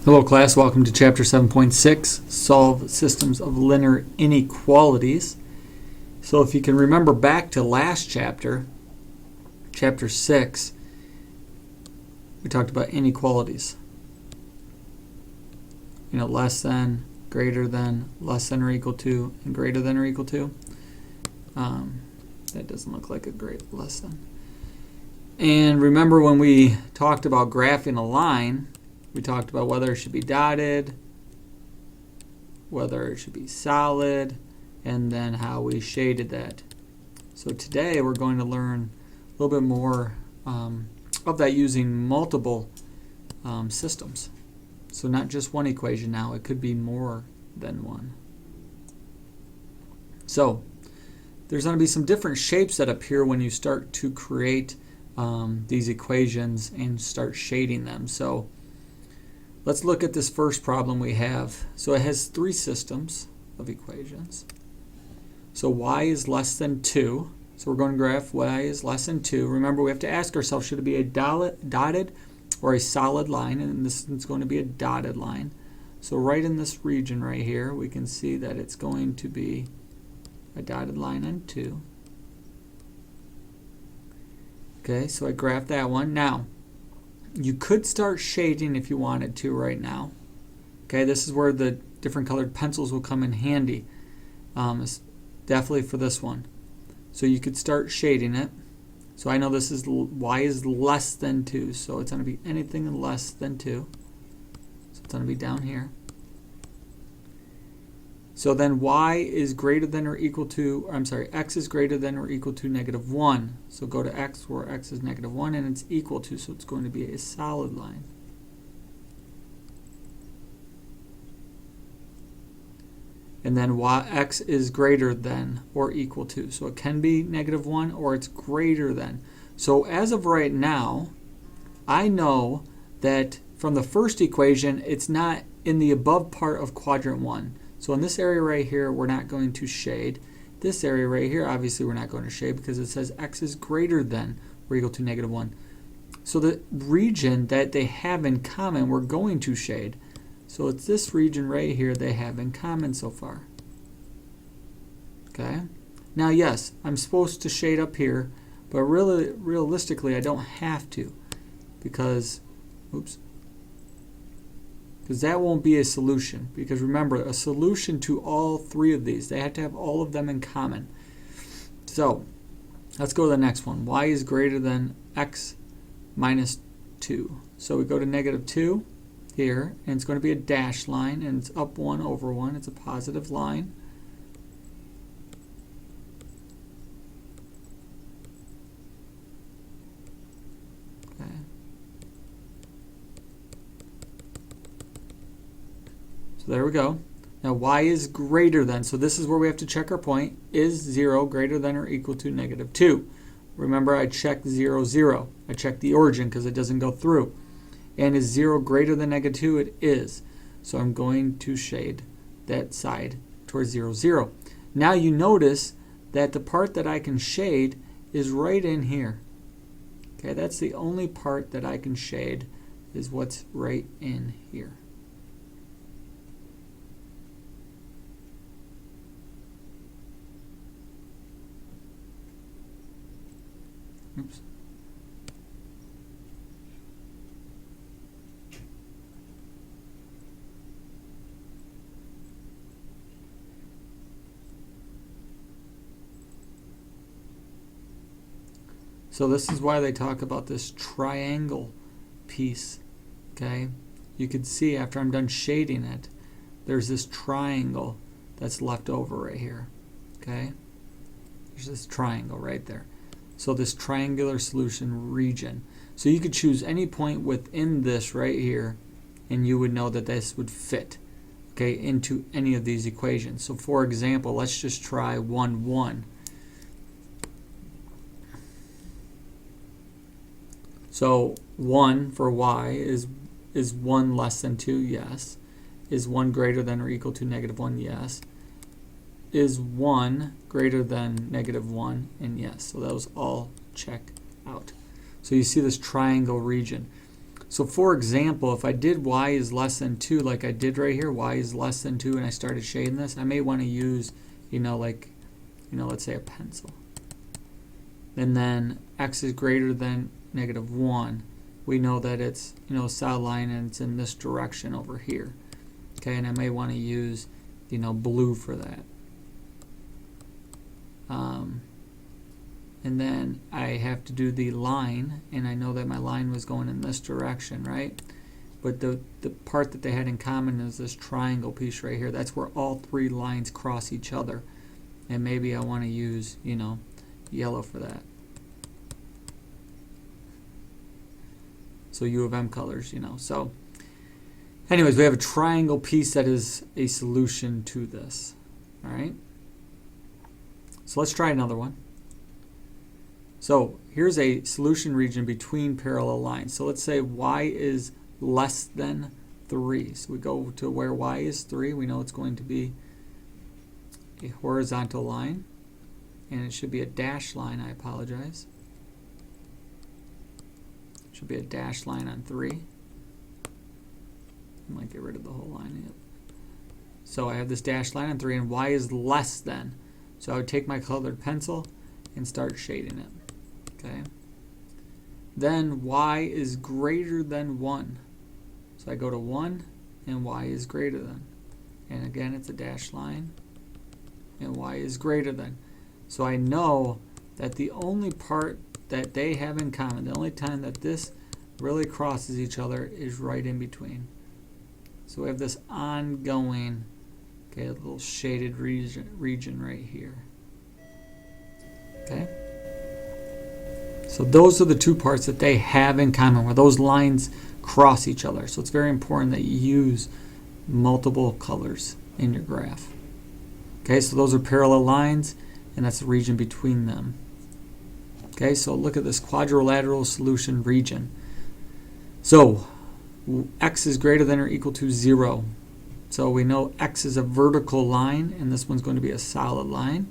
Hello class, welcome to chapter 7.6, Solve Systems of Linear Inequalities. So if you can remember back to last chapter, chapter 6, we talked about inequalities. Less than, greater than, less than or equal to, and greater than or equal to. That doesn't look like a great less than. And remember when we talked about graphing a line, we talked about whether it should be dotted, whether it should be solid, and then how we shaded that. So today we're going to learn a little bit more of that using multiple systems. So not just one equation now, it could be more than one. So there's going to be some different shapes that appear when you start to create these equations and start shading them. So let's look at this first problem we have. So it has three systems of equations. So y is less than 2. So we're going to graph y is less than 2. Remember, we have to ask ourselves, should it be a dotted or a solid line? And this is going to be a dotted line. So right in this region right here, we can see that it's going to be a dotted line on 2. Okay, so I graphed that one. Now, you could start shading if you wanted to right now. Okay, this is where the different colored pencils will come in handy. It's definitely for this one. So you could start shading it. So I know this is y is less than 2, so it's going to be anything less than 2. So it's going to be down here. So then y is greater than or equal to, x is greater than or equal to -1. So go to x where x is -1 and it's equal to, so it's going to be a solid line. And then x is greater than or equal to. So it can be -1 or it's greater than. So as of right now, I know that from the first equation, it's not in the above part of quadrant 1. So in this area right here, we're not going to shade. This area right here, obviously we're not going to shade because it says x is greater than or equal to -1. So the region that they have in common, we're going to shade. So it's this region right here they have in common so far. Okay. Now yes, I'm supposed to shade up here, but really, realistically, I don't have to because, because that won't be a solution. Because remember, a solution to all three of these, they have to have all of them in common. So let's go to the next one. Y is greater than x minus 2. So we go to -2 here, and it's going to be a dashed line, and it's up 1 over 1. It's a positive line. So there we go. Now y is greater than, so this is where we have to check our point. Is 0 greater than or equal to -2? Remember, I checked 0, 0. I checked the origin because it doesn't go through. And is 0 greater than -2? It is. So I'm going to shade that side towards 0, 0. Now you notice that the part that I can shade is right in here. Okay, that's the only part that I can shade is what's right in here. Oops. So this is why they talk about this triangle piece. Okay, you can see after I'm done shading it, there's this triangle that's left over right here. Okay, there's this triangle right there. So this triangular solution region. So you could choose any point within this right here, and you would know that this would fit, okay, into any of these equations. So for example, let's just try 1, 1. So 1 for y is 1 less than 2, yes. Is 1 greater than or equal to -1, yes. Is 1 greater than -1, and yes. So those all check out. So you see this triangle region. So for example, if I did y is less than 2 like I did right here, y is less than 2, and I started shading this, I may want to use, let's say a pencil. And then x is greater than -1. We know that it's, a solid line and it's in this direction over here. Okay, and I may want to use, blue for that. And then I have to do the line, and I know that my line was going in this direction, right? But the part that they had in common is this triangle piece right here. That's where all three lines cross each other. And maybe I want to use, yellow for that. So U of M colors, So anyways, we have a triangle piece that is a solution to this. All right? So let's try another one. So here's a solution region between parallel lines. So let's say y is less than 3. So we go to where y is 3. We know it's going to be a horizontal line. And it should be a dashed line. I apologize. It should be a dashed line on 3. I might get rid of the whole line. Yep. So I have this dashed line on 3, and y is less than. So I would take my colored pencil and start shading it. Okay. Then y is greater than 1. So I go to 1 and y is greater than. And again, it's a dashed line. And y is greater than. So I know that the only part that they have in common, the only time that this really crosses each other, is right in between. So we have this ongoing, a little shaded region right here. Okay. So those are the two parts that they have in common, where those lines cross each other. So it's very important that you use multiple colors in your graph. Okay, so those are parallel lines, and that's the region between them. Okay, so look at this quadrilateral solution region. So x is greater than or equal to 0. So we know x is a vertical line, and this one's going to be a solid line.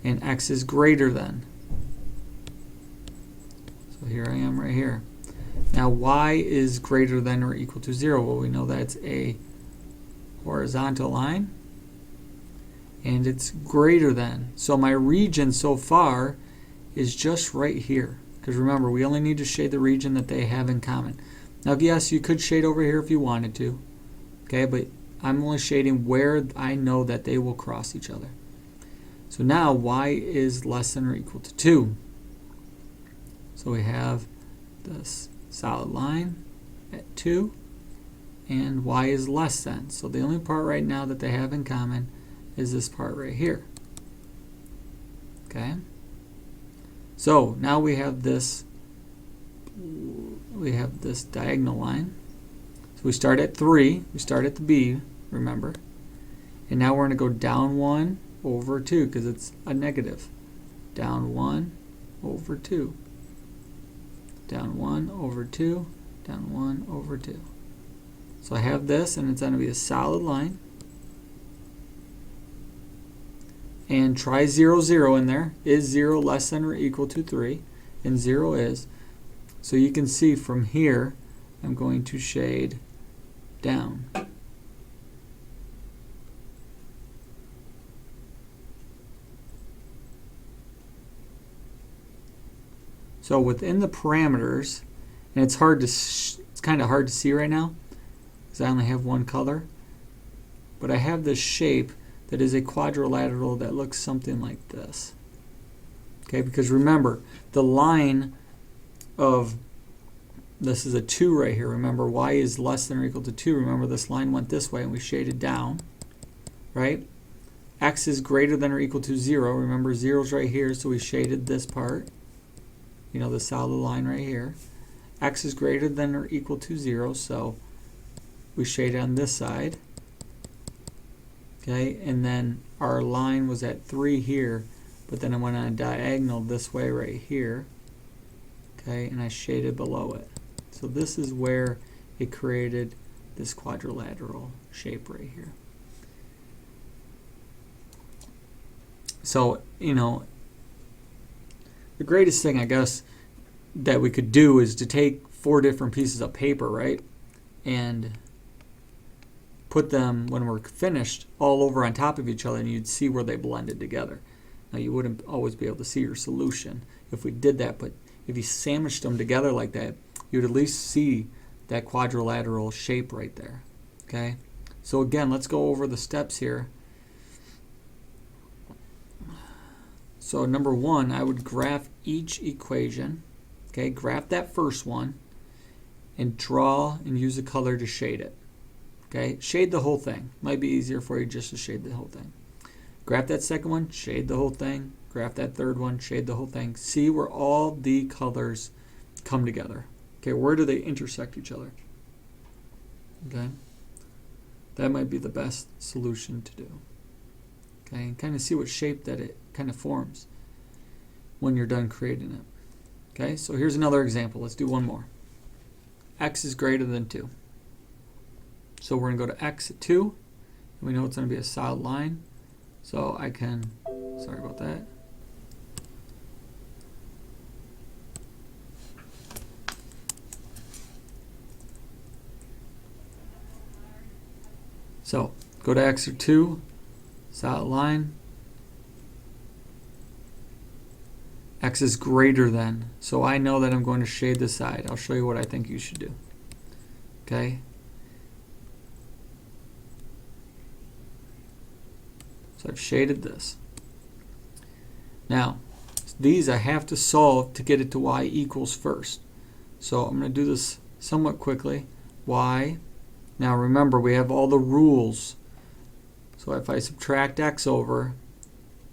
And x is greater than. So here I am right here. Now y is greater than or equal to 0. Well, we know that's a horizontal line. And it's greater than. So my region so far is just right here. Because remember, we only need to shade the region that they have in common. Now, yes, you could shade over here if you wanted to. Okay, but I'm only shading where I know that they will cross each other. So now y is less than or equal to 2. So we have this solid line at 2, and y is less than. So the only part right now that they have in common is this part right here. Okay? So now we have this diagonal line. So we start at 3, we start at the B, remember. And now we're going to go down 1 over 2 because it's a negative. Down 1 over 2. Down 1 over 2. Down 1 over 2. So I have this, and it's going to be a solid line. And try 0, 0 in there. Is 0 less than or equal to 3? And 0 is. So you can see from here, I'm going to shade down. So within the parameters, and it's kind of hard to see right now because I only have one color, but I have this shape that is a quadrilateral that looks something like this. Okay, because remember, the line of this is a 2 right here. Remember, y is less than or equal to 2. Remember, this line went this way and we shaded down, right? X is greater than or equal to 0. Remember, 0 is right here, so we shaded this part. The solid line right here. X is greater than or equal to 0, so we shaded on this side. Okay, and then our line was at 3 here, but then I went on a diagonal this way right here. Okay, and I shaded below it. So this is where it created this quadrilateral shape right here. So, the greatest thing, I guess, that we could do is to take 4 different pieces of paper, right, and put them, when we're finished, all over on top of each other, and you'd see where they blended together. Now, you wouldn't always be able to see your solution if we did that, but if you sandwiched them together like that, you'd at least see that quadrilateral shape right there. Okay, so again, let's go over the steps here. So number 1, I would graph each equation. Okay, graph that first one and draw and use a color to shade it. Okay, shade the whole thing. Might be easier for you just to shade the whole thing. Graph that second one, shade the whole thing. Graph that third one, shade the whole thing. See where all the colors come together. Okay, where do they intersect each other? Okay, that might be the best solution to do. Okay, and kind of see what shape that it kind of forms when you're done creating it. Okay, so here's another example. Let's do one more. X is greater than 2. So we're going to go to X at 2. And we know it's going to be a solid line. So I can, sorry about that. So go to X at 2, solid line. X is greater than, so I know that I'm going to shade the side. I'll show you what I think you should do. Okay. So I've shaded this. Now, these I have to solve to get it to y equals first. So I'm going to do this somewhat quickly. Y. Now remember, we have all the rules. So if I subtract x over,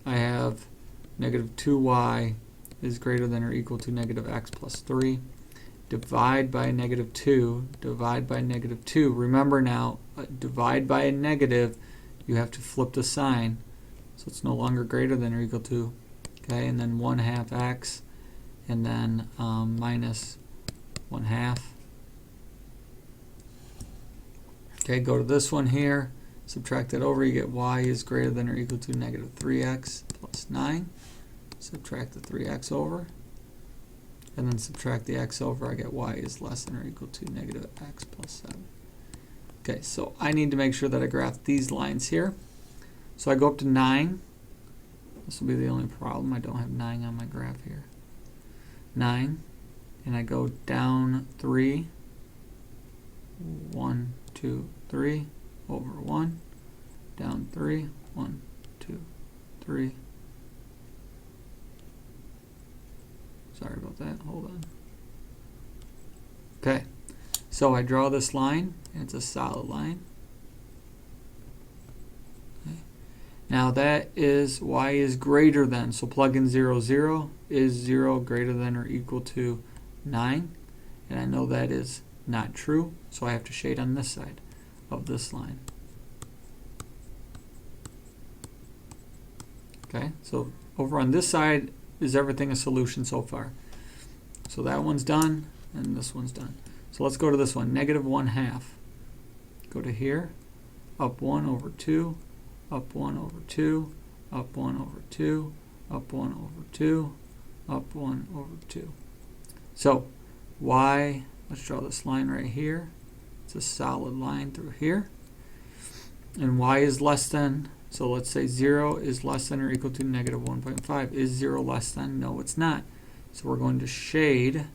I have negative 2y is greater than or equal to negative x plus 3. Divide by negative 2. Divide by negative 2. Remember now, divide by a negative, you have to flip the sign. So it's no longer greater than or equal to. Okay, and then 1/2 x, and then minus 1/2. Okay, go to this one here. Subtract that over, you get y is greater than or equal to negative 3x plus 9. Subtract the 3x over, and then subtract the x over, I get y is less than or equal to negative x plus 7. Okay, so I need to make sure that I graph these lines here. So I go up to 9. This will be the only problem. I don't have 9 on my graph here. 9, and I go down 3. 1, 2, 3, over 1, down 3, 1, 2, 3. Sorry about that, hold on. Okay, so I draw this line, and it's a solid line. Okay. Now that is y is greater than, so plug in 0, 0. Is 0 greater than or equal to 9? And I know that is not true, so I have to shade on this side of this line. Okay, so over on this side is everything a solution so far. So that one's done, and this one's done. So let's go to this one, negative 1/2. Go to here, up 1 over 2, up 1 over 2, up 1 over 2, up 1 over 2, up 1 over 2. So y, let's draw this line right here. It's a solid line through here. And y is less than, so let's say 0 is less than or equal to negative 1.5. Is 0 less than? No, it's not. So we're going to shade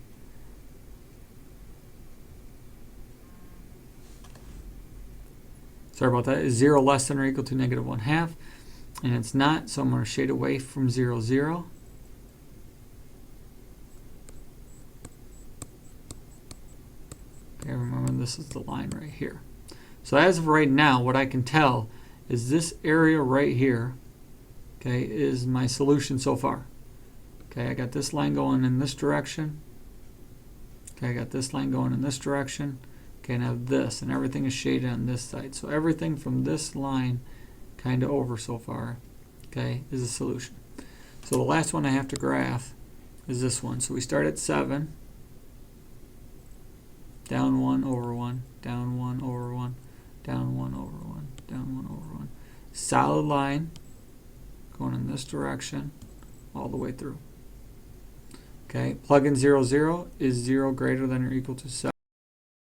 sorry about that. Is 0 less than or equal to negative 1/2? And it's not, so I'm going to shade away from 0, 0. Okay, remember this is the line right here. So as of right now, what I can tell is this area right here, okay, is my solution so far. Okay, I got this line going in this direction. Okay, I got this line going in this direction. Okay, and I have this, and everything is shaded on this side. So everything from this line kind of over so far, okay, is a solution. So the last one I have to graph is this one. So we start at 7. Down 1 over 1, down 1 over 1, down 1 over 1, down 1 over 1. Solid line going in this direction all the way through. Okay, plug in 0, 0 is 0 greater than or equal to 7.